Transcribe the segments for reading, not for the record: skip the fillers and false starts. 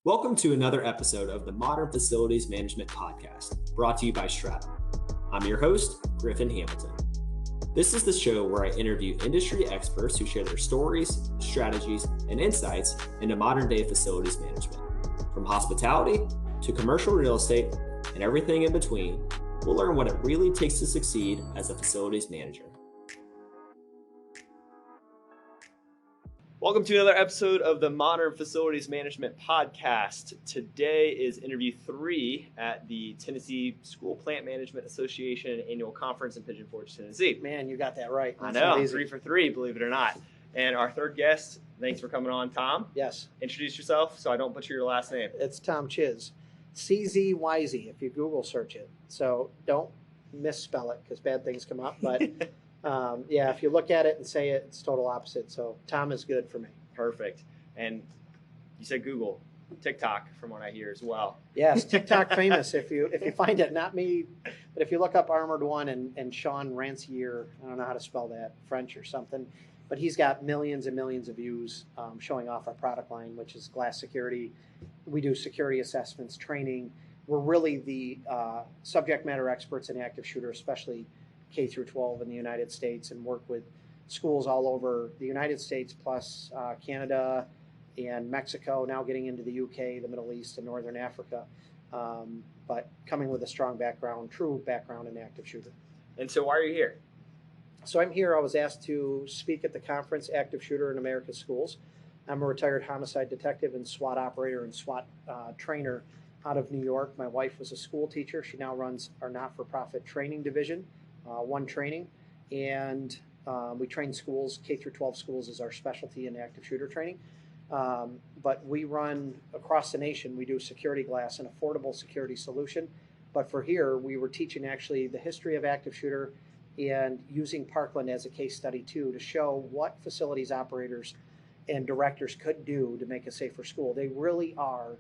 Welcome to another episode of the Modern Facilities Management Podcast, brought to you by Stratum. I'm your host, Griffin Hamilton. This is the show where I interview industry experts who share their stories, strategies, and insights into modern-day facilities management. From hospitality to commercial real estate and everything in between, we'll learn what it really takes to succeed as a facilities manager. Welcome to another episode of the Modern Facilities Management Podcast. Today is interview 3 at the Tennessee School Plant Management Association Annual Conference in Pigeon Forge, Tennessee. Man, you got that right. That's I know, 3 for 3, believe it or not. And our third guest, thanks for coming on, Tom. Yes. Introduce yourself so I don't butcher your last name. It's Tom Czyz. CZYZ if you Google search it. So don't misspell it because bad things come up. But yeah, if you look at it and say it, it's total opposite. So Tom is good for me. Perfect. And you said Google, TikTok from what I hear as well. Yes, TikTok famous if you find it, not me, but if you look up Armoured One and Sean Rancière, I don't know how to spell that, French or something, but he's got millions and millions of views showing off our product line, which is glass security. We do security assessments, training. We're really the subject matter experts in active shooter, especially K through 12 in the United States, and work with schools all over the United States plus Canada and Mexico, now getting into the UK, the Middle East, and Northern Africa, but coming with a strong background, true background in active shooter. And so why are you here? So I'm here. I was asked to speak at the conference, Active Shooter in America's Schools. I'm a retired homicide detective and SWAT operator and SWAT trainer out of New York. My wife was a school teacher. She now runs our not-for-profit training division, One Training, and we train schools. K through 12 schools is our specialty in active shooter training. But we run across the nation. We do security glass, an affordable security solution. But for here, we were teaching actually the history of active shooter and using Parkland as a case study too to show what facilities operators and directors could do to make a safer school. They really are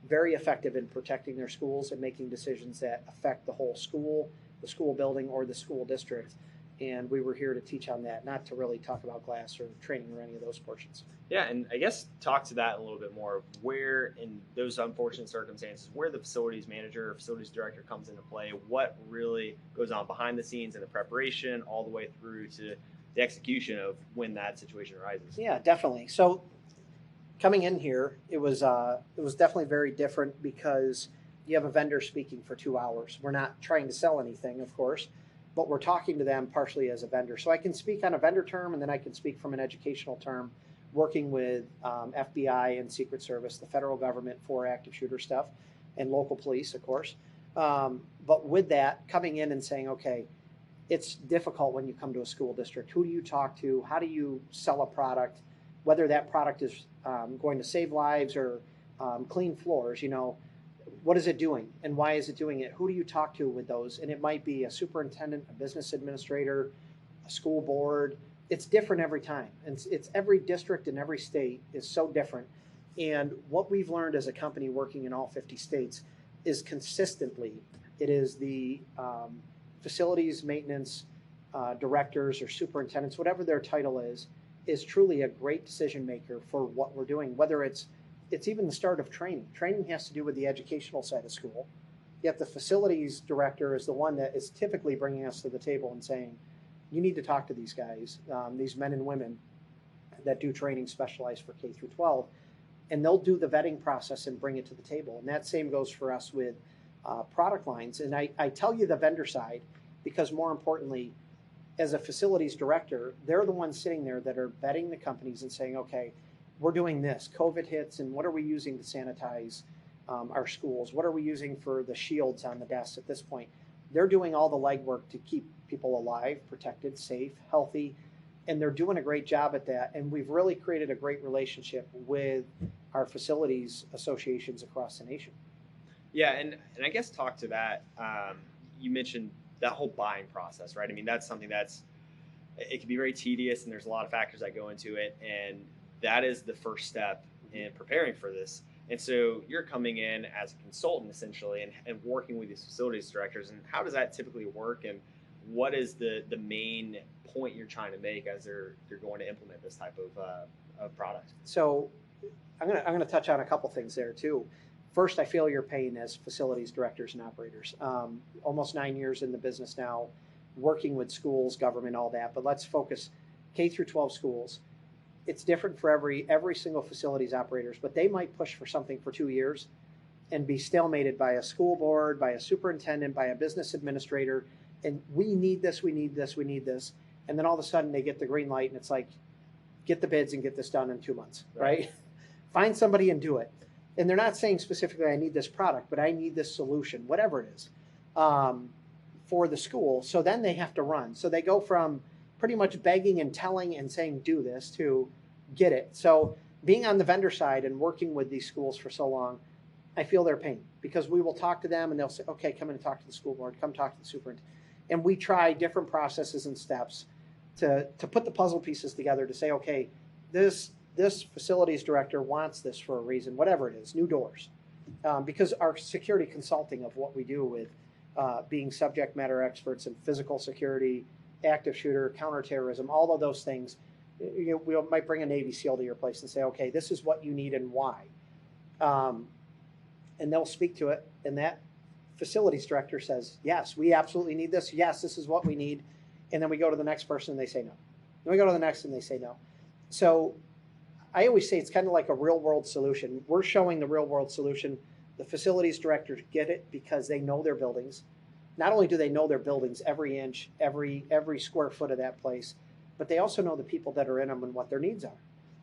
very effective in protecting their schools and making decisions that affect the whole school, the school building, or the school district. And we were here to teach on that, not to really talk about glass or training or any of those portions. Yeah, and I guess talk to that a little bit more, where in those unfortunate circumstances, where the facilities manager or facilities director comes into play, what really goes on behind the scenes in the preparation all the way through to the execution of when that situation arises. Yeah, definitely. So coming in here, it was definitely very different because you have a vendor speaking for 2 hours. We're not trying to sell anything, of course, but we're talking to them partially as a vendor. So I can speak on a vendor term, and then I can speak from an educational term, working with FBI and Secret Service, the federal government for active shooter stuff, and local police, of course. But with that, coming in and saying, okay, it's difficult when you come to a school district. Who do you talk to? How do you sell a product? Whether that product is going to save lives or clean floors, what is it doing and why is it doing it? Who do you talk to with those? And it might be a superintendent, a business administrator, a school board. It's different every time. And it's every district in every state is so different. And what we've learned as a company working in all 50 states is consistently, it is the facilities maintenance directors or superintendents, whatever their title is truly a great decision maker for what we're doing, whether it's even the start of training. Training has to do with the educational side of school. Yet the facilities director is the one that is typically bringing us to the table and saying, you need to talk to these guys, these men and women that do training specialized for K through 12, and they'll do the vetting process and bring it to the table. And that same goes for us with product lines. And I tell you the vendor side because more importantly, as a facilities director, they're the ones sitting there that are vetting the companies and saying, okay, we're doing this. COVID hits, and what are we using to sanitize our schools? What are we using for the shields on the desks at this point? They're doing all the legwork to keep people alive, protected, safe, healthy, and they're doing a great job at that. And we've really created a great relationship with our facilities associations across the nation. Yeah, and I guess talk to that. You mentioned that whole buying process, right? I mean, that's something it can be very tedious, and there's a lot of factors that go into it, and that is the first step in preparing for this. And so you're coming in as a consultant essentially and working with these facilities directors. And how does that typically work? And what is the main point you're trying to make as you're going to implement this type of product? So I'm gonna touch on a couple things there too. First, I feel your pain as facilities directors and operators. Almost 9 years in the business now, working with schools, government, all that. But let's focus K through 12 schools. It's different for every single facilities operators, but they might push for something for 2 years and be stalemated by a school board, by a superintendent, by a business administrator, and we need this, we need this, we need this. And then all of a sudden they get the green light and it's like, get the bids and get this done in 2 months, right? Find somebody and do it. And they're not saying specifically, I need this product, but I need this solution, whatever it is, for the school. So then they have to run. So they go from pretty much begging and telling and saying, do this, to get it. So being on the vendor side and working with these schools for so long, I feel their pain, because we will talk to them and they'll say, okay, come in and talk to the school board, come talk to the superintendent. And we try different processes and steps to put the puzzle pieces together to say, okay, this facilities director wants this for a reason, whatever it is, new doors. Because our security consulting of what we do with being subject matter experts in physical security, active shooter, counterterrorism, all of those things, we might bring a Navy SEAL to your place and say, okay, this is what you need and why. And they'll speak to it, and that facilities director says, yes, we absolutely need this. Yes, this is what we need. And then we go to the next person and they say no. Then we go to the next and they say no. So I always say it's kind of like a real world solution. We're showing the real world solution. The facilities directors get it because they know their buildings. Not only do they know their buildings, every inch, every square foot of that place, but they also know the people that are in them and what their needs are.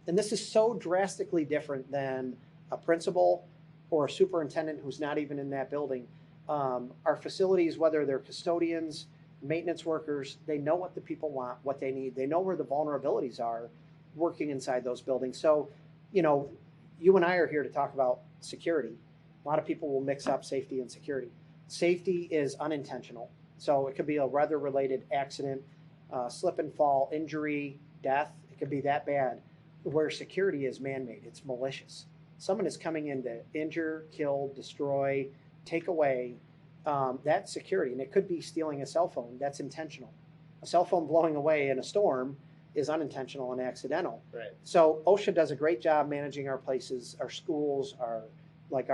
And this is so drastically different than a principal or a superintendent who's not even in that building. Our facilities, whether they're custodians, maintenance workers, they know what the people want, what they need. They know where the vulnerabilities are working inside those buildings. So, you and I are here to talk about security. A lot of people will mix up safety and security. Safety is unintentional. So it could be a weather-related accident, slip and fall, injury, death. It could be that bad. Where security is man-made, it's malicious. Someone is coming in to injure, kill, destroy, take away. That's security. And it could be stealing a cell phone. That's intentional. A cell phone blowing away in a storm is unintentional and accidental. Right. So OSHA does a great job managing our places, our schools, our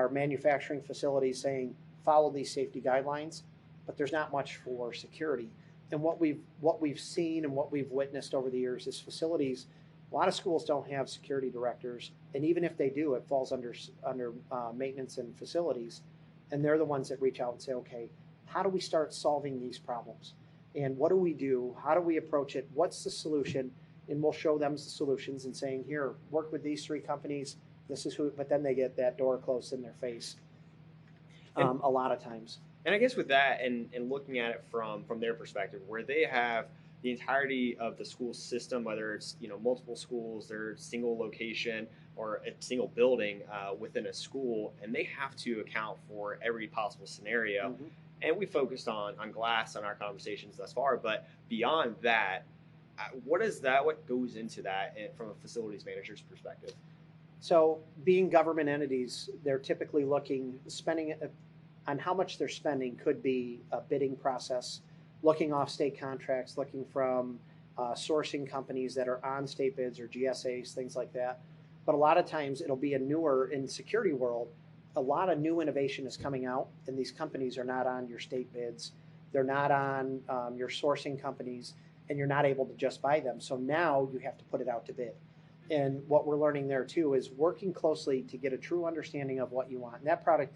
manufacturing facilities, saying follow these safety guidelines, but there's not much for security. And what we've seen and what we've witnessed over the years is facilities. A lot of schools don't have security directors, and even if they do, it falls under maintenance and facilities, and they're the ones that reach out and say, okay, how do we start solving these problems? And what do we do? How do we approach it? What's the solution? And we'll show them the solutions and saying, here, work with these 3 companies. This is who, but then they get that door closed in their face a lot of times. And I guess with that and looking at it from their perspective, where they have the entirety of the school system, whether it's multiple schools, they're single location or a single building within a school, and they have to account for every possible scenario. Mm-hmm. And we focused on glass on our conversations thus far, but beyond that, what goes into that from a facilities manager's perspective? So being government entities, they're typically spending on how much they're spending could be a bidding process, looking off state contracts, looking from sourcing companies that are on state bids or GSAs, things like that. But a lot of times it'll be in security world, a lot of new innovation is coming out, and these companies are not on your state bids. They're not on your sourcing companies, and you're not able to just buy them. So now you have to put it out to bid. And what we're learning there too is working closely to get a true understanding of what you want. And that product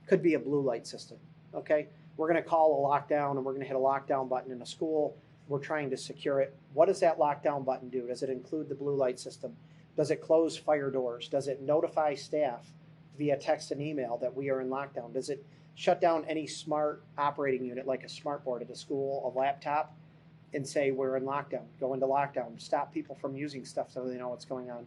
could be a blue light system, okay? We're going to call a lockdown, and we're going to hit a lockdown button in a school. We're trying to secure it. What does that lockdown button do? Does it include the blue light system? Does it close fire doors? Does it notify staff via text and email that we are in lockdown? Does it shut down any smart operating unit like a smart board at a school, a laptop, and say we're in lockdown, go into lockdown, stop people from using stuff so they know what's going on?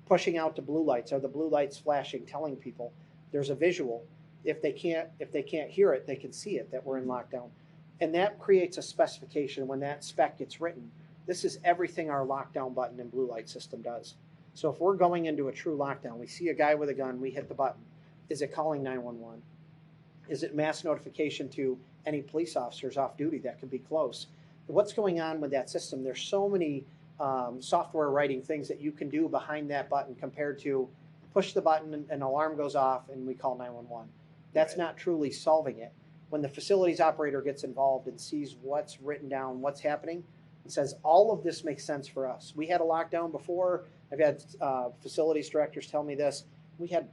Pushing out the blue lights. Are the blue lights flashing, telling people there's a visual? If they can't hear it, they can see it, that we're in lockdown. And that creates a specification. When that spec gets written, this is everything our lockdown button and blue light system does. So if we're going into a true lockdown, we see a guy with a gun, we hit the button. Is it calling 911? Is it mass notification to any police officers off duty that could be close? What's going on with that system? There's so many software writing things that you can do behind that button compared to push the button and an alarm goes off and we call 911. That's Right. not truly solving it. When the facilities operator gets involved and sees what's written down, what's happening, and says, all of this makes sense for us. We had a lockdown before. I've had facilities directors tell me this. We had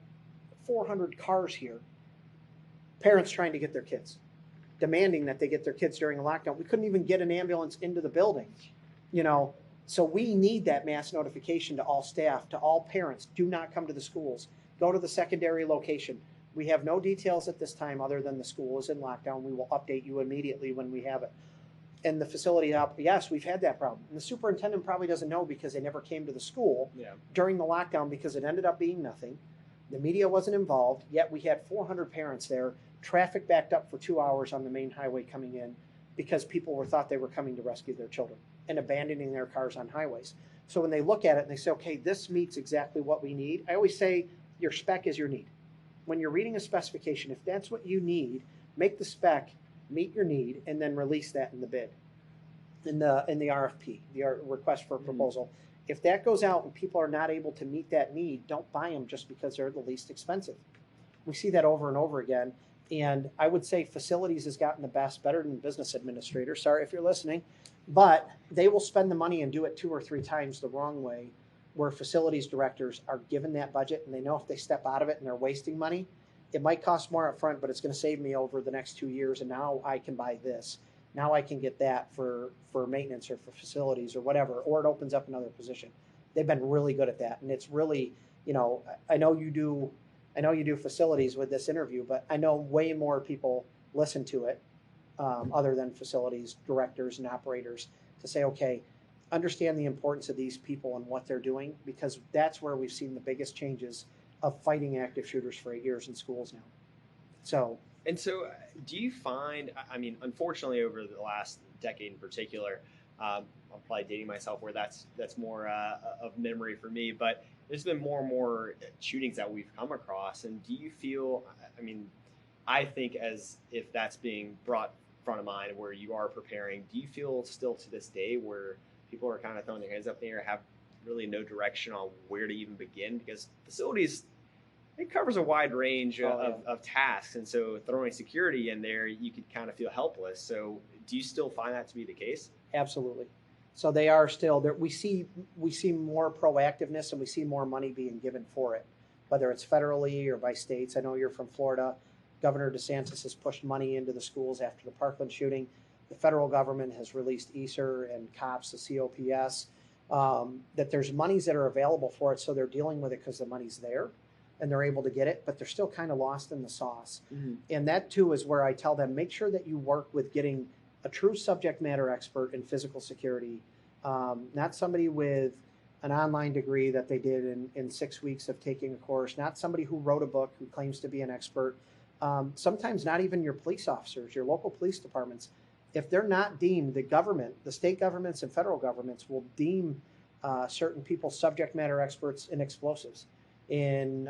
400 cars here. Parents trying to get their kids, demanding that they get their kids during a lockdown. We couldn't even get an ambulance into the building, you know. So we need that mass notification to all staff, to all parents. Do not come to the schools. Go to the secondary location. We have no details at this time other than the school is in lockdown. We will update you immediately when we have it. And the facility, yes, we've had that problem. And the superintendent probably doesn't know because they never came to the school during the lockdown because it ended up being nothing. The media wasn't involved, yet we had 400 parents there. Traffic backed up for 2 hours on the main highway coming in because people thought they were coming to rescue their children and abandoning their cars on highways. So when they look at it and they say, okay, this meets exactly what we need, I always say your spec is your need. When you're reading a specification, if that's what you need, make the spec meet your need and then release that in the bid, in the RFP, the request for proposal. If that goes out and people are not able to meet that need, don't buy them just because they're the least expensive. We see that over and over again. And I would say facilities has gotten the best, better than business administrators. Sorry if you're listening, but they will spend the money and do it 2 or 3 times the wrong way, where facilities directors are given that budget and they know if they step out of it and they're wasting money, it might cost more up front, but it's going to save me over the next 2 years. And now I can buy this. Now I can get that for maintenance or for facilities or whatever, or it opens up another position. They've been really good at that. And it's really, you know, I know you do facilities with this interview, but I know way more people listen to it other than facilities directors and operators to say, okay, understand the importance of these people and what they're doing, because that's where we've seen the biggest changes of fighting active shooters for 8 years in schools now. So do you find, I mean, unfortunately over the last decade in particular, I'm probably dating myself where that's more of memory for me, but there's been more and more shootings that we've come across. And do you feel, I mean, I think as if that's being brought front of mind where you are preparing, do you feel still to this day where people are kind of throwing their hands up in the air, have really no direction on where to even begin? Because facilities, it covers a wide range of tasks. And so throwing security in there, you could kind of feel helpless. So do you still find that to be the case? Absolutely. So they are still there. We see more proactiveness and we see more money being given for it, whether it's federally or by states. I know you're from Florida. Governor DeSantis has pushed money into the schools after the Parkland shooting. The federal government has released ESER and COPS, the COPS, that there's monies that are available for it. So they're dealing with it because the money's there and they're able to get it, but they're still kind of lost in the sauce. Mm-hmm. And that too is where I tell them, make sure that you work with getting a true subject matter expert in physical security, not somebody with an online degree that they did in 6 weeks of taking a course, not somebody who wrote a book who claims to be an expert. Sometimes not even your police officers, your local police departments. If they're not deemed, the government, the state governments and federal governments will deem certain people subject matter experts in explosives, in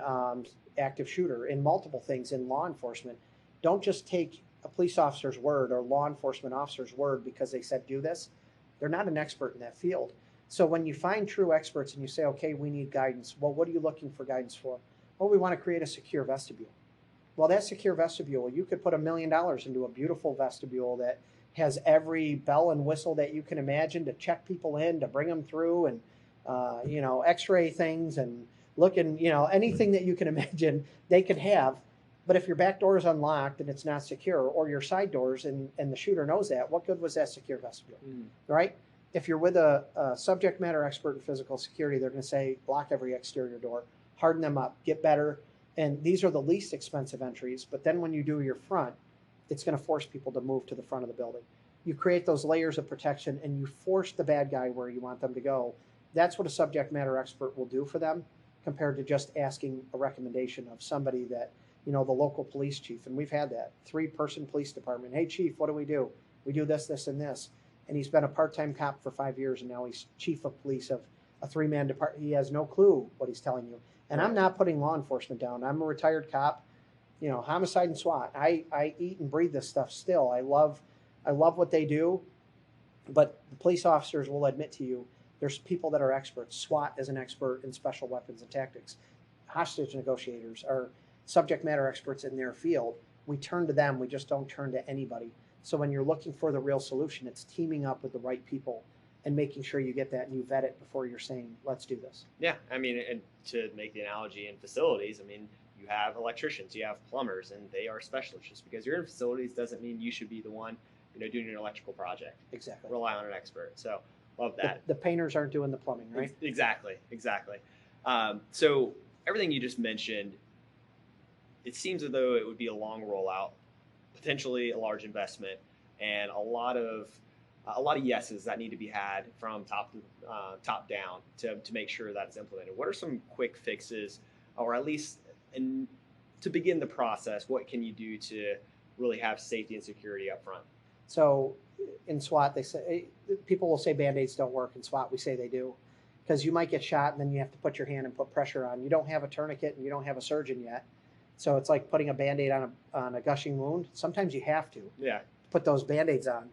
active shooter, in multiple things, in law enforcement. Don't just take a police officer's word or law enforcement officer's word because they said do this. They're not an expert in that field. So when you find true experts and you say, okay, we need guidance. Well, what are you looking for guidance for? Well, we want to create a secure vestibule. Well, that secure vestibule, you could put $1 million into a beautiful vestibule that has every bell and whistle that you can imagine to check people in, to bring them through and, x-ray things and looking, anything that you can imagine they could have. But if your back door is unlocked and it's not secure, or your side doors and the shooter knows that, what good was that secure vestibule, right? If you're with a subject matter expert in physical security, they're going to say, block every exterior door, harden them up, get better. And these are the least expensive entries. But then when you do your front, it's going to force people to move to the front of the building. You create those layers of protection and you force the bad guy where you want them to go. That's what a subject matter expert will do for them, compared to just asking a recommendation of somebody that, the local police chief. And we've had that 3-person police department. Hey, chief, what do? We do this, this, and this. And he's been a part-time cop for 5 years, and now he's chief of police of a 3-man department. He has no clue what he's telling you. And I'm not putting law enforcement down. I'm a retired cop, homicide and SWAT. I eat and breathe this stuff still. I love what they do, but the police officers will admit to you, there's people that are experts. SWAT is an expert in special weapons and tactics. hostage negotiators are subject matter experts in their field. We turn to them. We just don't turn to anybody. So when you're looking for the real solution, it's teaming up with the right people and making sure you get that and you vet it before you're saying, let's do this. Yeah, I mean, and to make the analogy in facilities, I mean, you have electricians, you have plumbers, and they are specialists. Just because you're in facilities doesn't mean you should be the one, doing an electrical project. Exactly. Rely on an expert. So love that. The painters aren't doing the plumbing, right? Exactly. So everything you just mentioned, it seems as though it would be a long rollout, potentially a large investment, and a lot of yeses that need to be had from top down to make sure that's implemented. What are some quick fixes, or at least to begin the process? What can you do to really have safety and security up front? So in SWAT, they say people will say Band-Aids don't work. In SWAT, we say they do, because you might get shot and then you have to put your hand and put pressure on. You don't have a tourniquet and you don't have a surgeon yet, so it's like putting a Band-Aid on a gushing wound. Sometimes you have to put those Band-Aids on.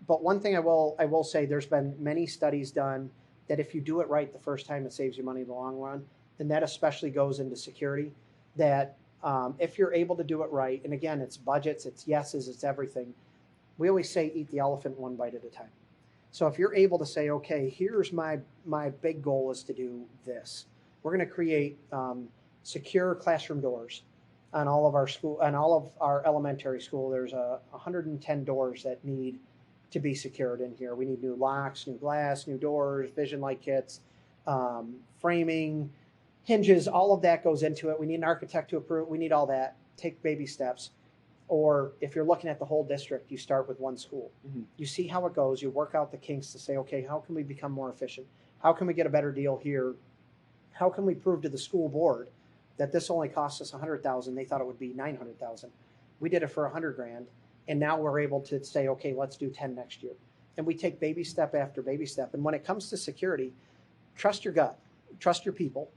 But one thing I will say, there's been many studies done that if you do it right the first time, it saves you money in the long run, and that especially goes into security. That if you're able to do it right, and again, it's budgets, it's yeses, it's everything. We always say eat the elephant one bite at a time. So if you're able to say, okay, here's my big goal is to do this. We're going to create secure classroom doors on all of our elementary school. There's 110 doors that need to be secured in here. We need new locks, new glass, new doors, vision light kits, framing, hinges. All of that goes into it. We need an architect to approve. We need all that. Take baby steps. Or if you're looking at the whole district, you start with one school. Mm-hmm. You see how it goes. You work out the kinks to say, okay, how can we become more efficient? How can we get a better deal here? How can we prove to the school board that this only cost us $100,000? They thought it would be $900,000. We did it for $100,000, and now we're able to say, okay, let's do 10 next year. And we take baby step after baby step. And when it comes to security, trust your gut, trust your people.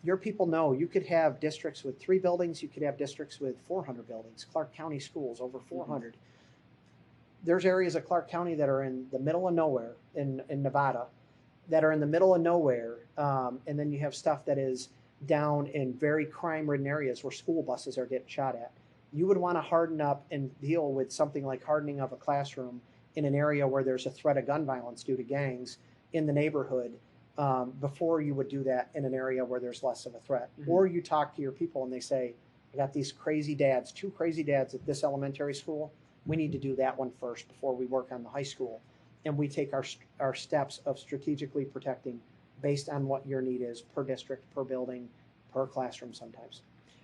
Your people know you could have districts with 3 buildings. You could have districts with 400 buildings. Clark County schools, over 400. Mm-hmm. There's areas of Clark County that are in the middle of nowhere in Nevada, that are in the middle of nowhere. And then you have stuff that is down in very crime-ridden areas where school buses are getting shot at. You would want to harden up and deal with something like hardening of a classroom in an area where there's a threat of gun violence due to gangs in the neighborhood, before you would do that in an area where there's less of a threat. Mm-hmm. Or you talk to your people and they say, I got these crazy dads, 2 crazy dads at this elementary school. We need to do that one first before we work on the high school. And we take our steps of strategically protecting based on what your need is per district, per building, per classroom sometimes.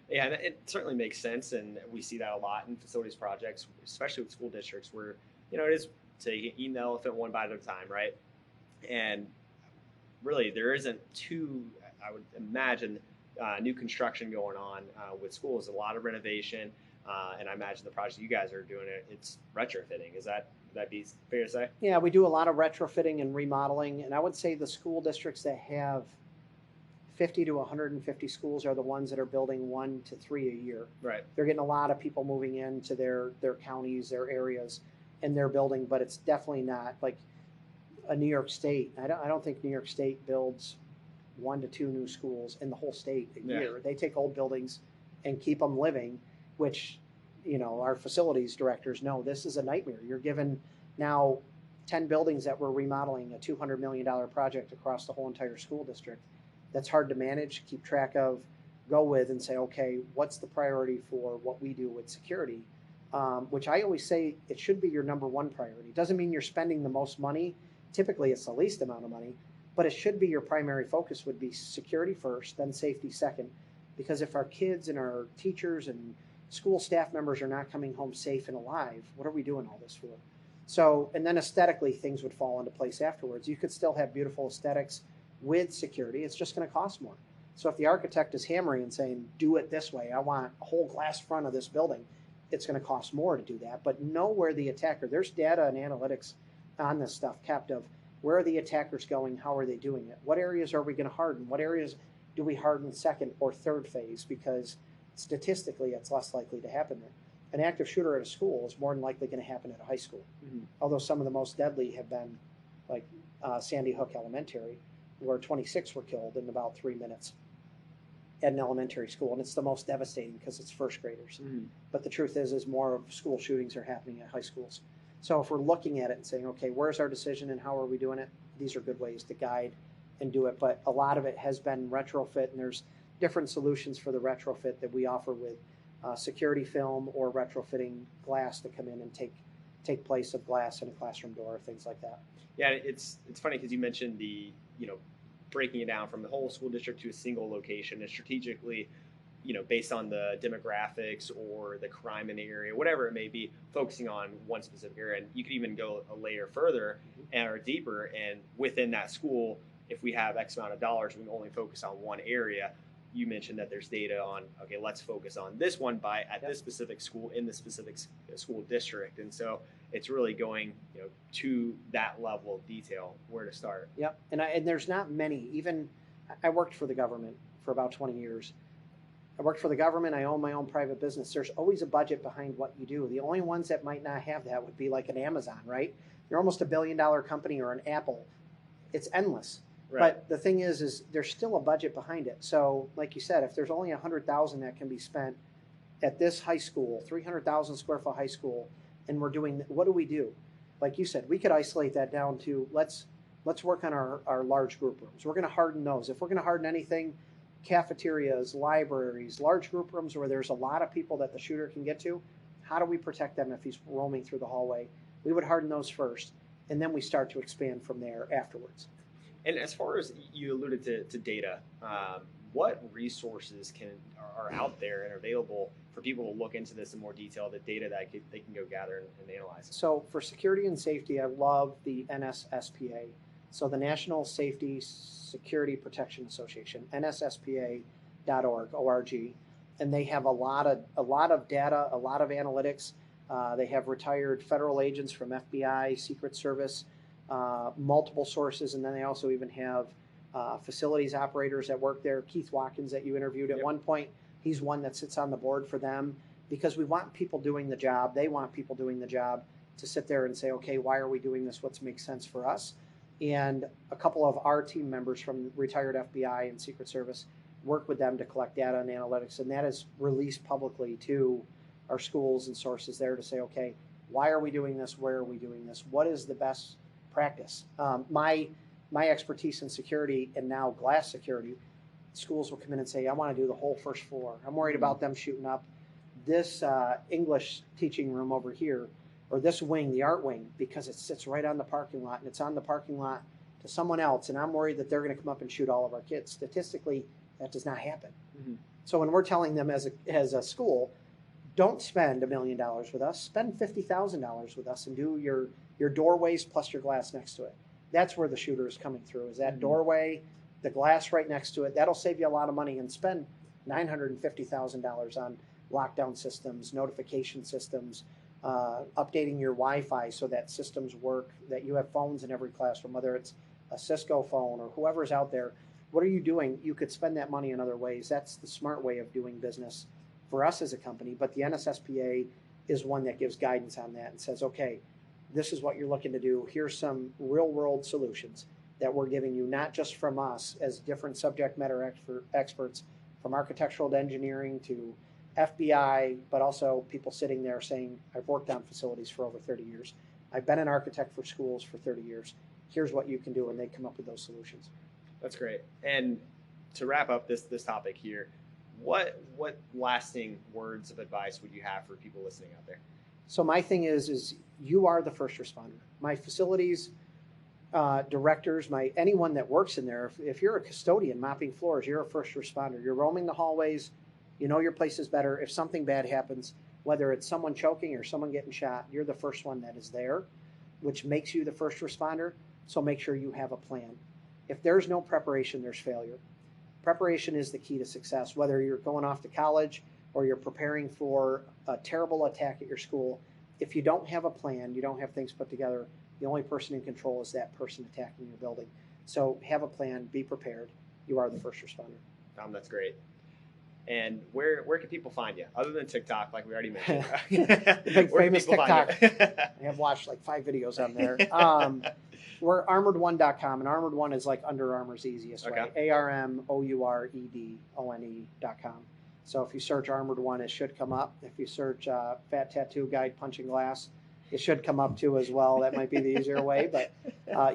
Yeah, and it certainly makes sense, and we see that a lot in facilities projects, especially with school districts, where it is to eat the elephant one bite at a time, right? And really, there isn't I would imagine, new construction going on with schools. A lot of renovation, and I imagine the project you guys are doing, it's retrofitting. Would that be fair to say? Yeah, we do a lot of retrofitting and remodeling, and I would say the school districts that have 50 to 150 schools are the ones that are building 1 to 3 a year. Right. They're getting a lot of people moving into their counties, their areas, and they're building, but it's definitely not like a New York State. I don't think New York State builds 1 to 2 new schools in the whole state a year. They take old buildings and keep them living, which, our facilities directors know this is a nightmare. You're given now 10 buildings that we're remodeling, a $200 million project across the whole entire school district. That's hard to manage, keep track of, go with, and say, okay, what's the priority for what we do with security? Which I always say it should be your number 1 priority. Doesn't mean you're spending the most money. Typically, it's the least amount of money, but it should be your primary focus would be security first, then safety second. Because if our kids and our teachers and school staff members are not coming home safe and alive, what are we doing all this for? So, and then aesthetically, things would fall into place afterwards. You could still have beautiful aesthetics with security. It's just going to cost more. So if the architect is hammering and saying, do it this way, I want a whole glass front of this building, it's going to cost more to do that. But know where the attacker, there's data and analytics on this stuff kept of where are the attackers going, how are they doing it, what areas are we going to harden, what areas do we harden second or third phase, because statistically it's less likely to happen there. An active shooter at a school is more than likely going to happen at a high school. Mm-hmm. Although some of the most deadly have been like Sandy Hook Elementary, where 26 were killed in about 3 minutes. at an elementary school, and it's the most devastating because it's first graders. But the truth is more of school shootings are happening at high schools. So if we're looking at it and saying, okay, where's our decision and how are we doing it? These are good ways to guide and do it. But a lot of it has been retrofit, and there's different solutions for the retrofit that we offer with security film or retrofitting glass to come in and take place of glass in a classroom door, things like that. Yeah, it's funny because you mentioned the breaking it down from the whole school district to a single location, and strategically, based on the demographics or the crime in the area, whatever it may be, focusing on one specific area. And you could even go a layer further or deeper, and within that school, if we have X amount of dollars, we can only focus on one area. You mentioned that there's data on, okay, let's focus on this one at this specific school in the specific school district. And so it's really going, to that level of detail, where to start. Yep. And there's not many. Even I worked for the government for about 20 years. I worked for the government. I own my own private business. There's always a budget behind what you do. The only ones that might not have that would be like an Amazon, right? You're almost $1 billion company, or an Apple. It's endless. Right. But the thing is there's still a budget behind it. So like you said, if there's only $100,000 that can be spent at this high school, 300,000 square foot high school, and we're doing, what do we do? Like you said, we could isolate that down to let's work on our large group rooms. We're going to harden those. If we're going to harden anything, cafeterias, libraries, large group rooms where there's a lot of people that the shooter can get to, how do we protect them if he's roaming through the hallway? We would harden those first, and then we start to expand from there afterwards. And as far as you alluded to data, what resources are out there and available for people to look into this in more detail, the data that they can go gather and analyze? So for security and safety, I love the NSSPA. So the National Safety Security Protection Association, NSSPA.org, and they have a lot of data, a lot of analytics. They have retired federal agents from FBI, Secret Service, multiple sources, and then they also even have facilities operators that work there. Keith Watkins that you interviewed at one point, he's one that sits on the board for them, because we want people doing the job. They want people doing the job to sit there and say, okay, why are we doing this? What makes sense for us? And a couple of our team members from retired FBI and Secret Service work with them to collect data and analytics, and that is released publicly to our schools and sources there to say, okay, why are we doing this? Where are we doing this? What is the best practice? My expertise in security and now glass security, schools will come in and say, I want to do the whole first floor. I'm worried about them shooting up this English teaching room over here, or this wing, the art wing, because it sits right on the parking lot, and it's on the parking lot to someone else, and I'm worried that they're going to come up and shoot all of our kids. Statistically, that does not happen. So when we're telling them as a school, don't spend $1 million with us, spend $50,000 with us and do your doorways plus your glass next to it. That's where the shooter is coming through, is that doorway, the glass right next to it. That'll save you a lot of money, and spend $950,000 on lockdown systems, notification systems, updating your Wi-Fi so that systems work, that you have phones in every classroom, whether it's a Cisco phone or whoever's out there. What are you doing? You could spend that money in other ways. That's the smart way of doing business for us as a company. But the NSSPA is one that gives guidance on that and says, okay, this is what you're looking to do. Here's some real world solutions that we're giving you, not just from us as different subject matter experts, from architectural to engineering to FBI, but also people sitting there saying, I've worked on facilities for over 30 years. I've been an architect for schools for 30 years. Here's what you can do, and they come up with those solutions. That's great. And to wrap up this topic here, what lasting words of advice would you have for people listening out there? So my thing is you are the first responder. My facilities directors, anyone that works in there, if you're a custodian mopping floors, you're a first responder. You're roaming the hallways. You know your place is better. If something bad happens, whether it's someone choking or someone getting shot, you're the first one that is there, which makes you the first responder. So make sure you have a plan. If there's no preparation, there's failure. Preparation is the key to success, whether you're going off to college or you're preparing for a terrible attack at your school. If you don't have a plan, you don't have things put together, the only person in control is that person attacking your building. So have a plan, be prepared. You are the first responder. That's great. And where can people find you other than TikTok, like we already mentioned? Big Where can famous people find TikTok. you? I have watched like 5 videos on there. We're armoured1.com, and Armoured One is like Under Armour's easiest way. ARMOUREDONE.com. So if you search Armoured One, it should come up. If you search Fat Tattoo Guy Punching Glass, it should come up too as well. That might be the easier way, but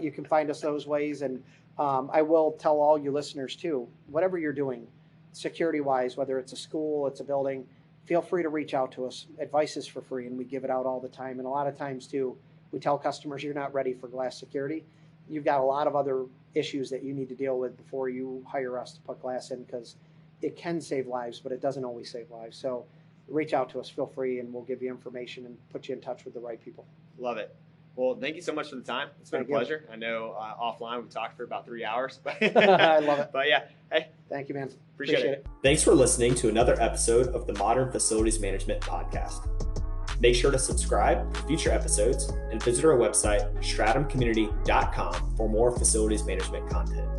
you can find us those ways. And I will tell all you listeners too, whatever you're doing, security-wise, whether it's a school, it's a building, feel free to reach out to us. Advice is for free, and we give it out all the time. And a lot of times too, we tell customers you're not ready for glass security. You've got a lot of other issues that you need to deal with before you hire us to put glass in, because it can save lives, but it doesn't always save lives. So reach out to us, feel free, and we'll give you information and put you in touch with the right people. Love it. Well, thank you so much for the time. It's been a pleasure. I know offline we talked for about 3 hours. But I love it. But yeah, hey. Thank you, man. Appreciate it. Thanks for listening to another episode of the Modern Facilities Management Podcast. Make sure to subscribe for future episodes and visit our website, stratumcommunity.com, for more facilities management content.